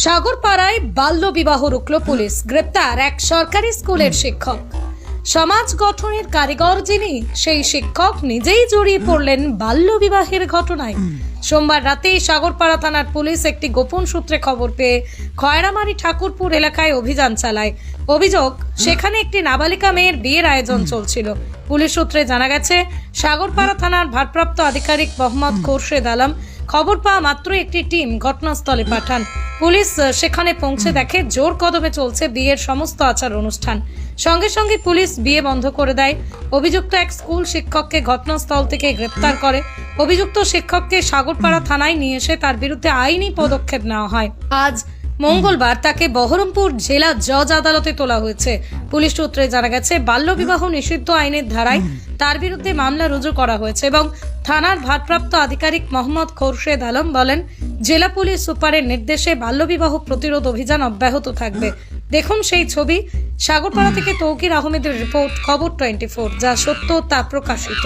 সাগরপাড়ায় বাল্য বিবাহ রুখল পুলিশ। গ্রেপ্তার এক সরকারি স্কুলের শিক্ষক। সমাজ গঠনের কারিগর যিনি, সেই শিক্ষক নিজেই জড়িয়ে পড়লেন বাল্য বিবাহের ঘটনায়। সোমবার রাতে সাগরপাড়া থানার পুলিশ একটি গোপন সূত্রে খবর পেয়ে খয়রামারি ঠাকুরপুর এলাকায় অভিযান চালায়। অভিযোগ, সেখানে একটি নাবালিকা মেয়ের বিয়ের আয়োজন চলছিল। পুলিশ সূত্রে জানা গেছে, সাগরপাড়া থানার ভারপ্রাপ্ত আধিকারিক মোহাম্মদ খোরশেদ আলম খবর পাওয়া মাত্র একটি টিম ঘটনাস্থলে পাঠান। পুলিশ সেখানে পৌঁছে দেখে জোর কদমে চলছে বিয়ের সমস্ত আচার অনুষ্ঠান। সঙ্গে সঙ্গে পুলিশ বিয়ে বন্ধ করে দেয়। অভিযুক্ত এক স্কুল শিক্ষককে ঘটনাস্থল থেকে গ্রেপ্তার করে। অভিযুক্ত শিক্ষককে সাগরপাড়া থানায় নিয়ে এসে তার বিরুদ্ধে আইনি পদক্ষেপ নেওয়া হয়। আজ মঙ্গলবার তাকে বহরমপুর জেলা জজ আদালতে তোলা হয়েছে। পুলিশ সূত্রে জানা গেছে, বাল্যবিবাহ নিষিদ্ধ আইনের ধারায় তার বিরুদ্ধে মামলা রুজু করা হয়েছে এবং থানার ভারপ্রাপ্ত আধিকারিক মোহাম্মদ খোরশেদ আলম বলেন, জেলা পুলিশ সুপারের নির্দেশে বাল্যবিবাহ প্রতিরোধ অভিযান অব্যাহত থাকবে। দেখুন সেই ছবি। সাগরপাড়া থেকে তৌকির আহমেদের রিপোর্ট, খবর 24, যা সত্য তা প্রকাশিত।